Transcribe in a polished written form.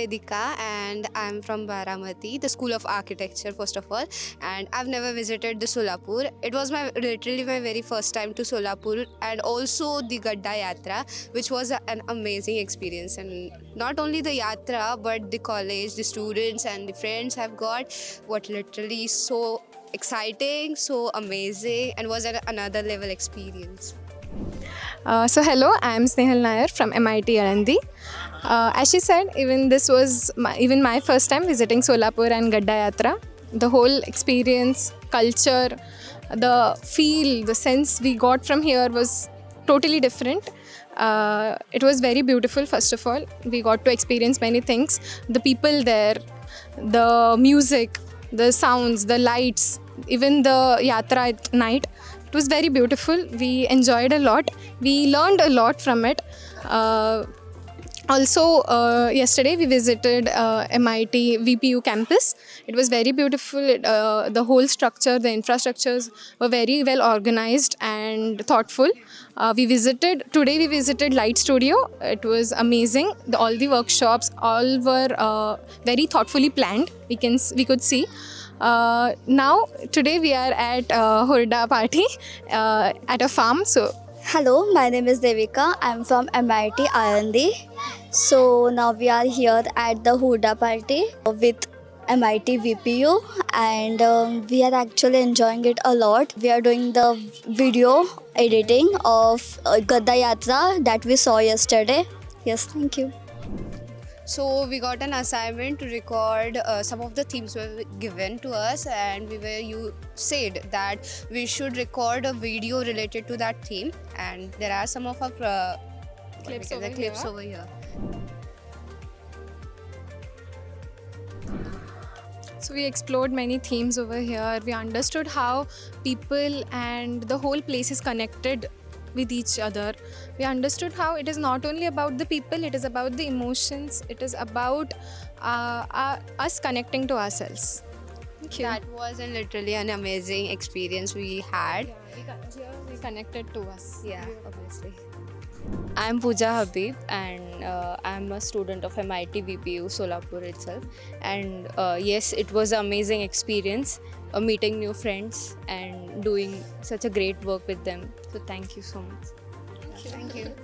Vedika and I'm from Baramati, the School of Architecture first of all, and I've never visited the Solapur. It was literally my very first time to Solapur and also the Gadda Yatra, which was an amazing experience. And not only the yatra but the college, the students and the friends have got what literally so exciting, so amazing, and was another level experience. Hello, I am Snehal Nair from MIT Alandi. As she said, even this was my first time visiting Solapur and Gadda Yatra. The whole experience, culture, the feel, the sense we got from here was totally different. It was very beautiful, first of all. We got to experience many things. The people there, the music, the sounds, the lights, even the yatra at night. It was very beautiful. We enjoyed a lot. We learned a lot from it. Yesterday we visited MIT VPU campus. It was very beautiful. The whole structure, the infrastructures were very well organized and thoughtful. Today we visited Light Studio. It was amazing. All the workshops, all were very thoughtfully planned. We could see. Now, today we are at Hurda party at a farm. Hello, my name is Devika. I'm from MIT Alandi. So now we are here at the Huda party with MIT VPU and we are actually enjoying it a lot. We are doing the video editing of Gadda Yatra that we saw yesterday. Yes, thank you. So we got an assignment to record some of the themes were given to us, and you said that we should record a video related to that theme, and there are some of our clips over here. So we explored many themes over here. We understood how people and the whole place is connected with each other. We understood how it is not only about the people, it is about the emotions, it is about us connecting to ourselves. Thank you. That was literally an amazing experience we had. We connected to us. Yeah, obviously. I'm Pooja Habib and I'm a student of MIT VPU Solapur itself, and yes, it was an amazing experience meeting new friends and doing such a great work with them. So thank you so much. Thank you.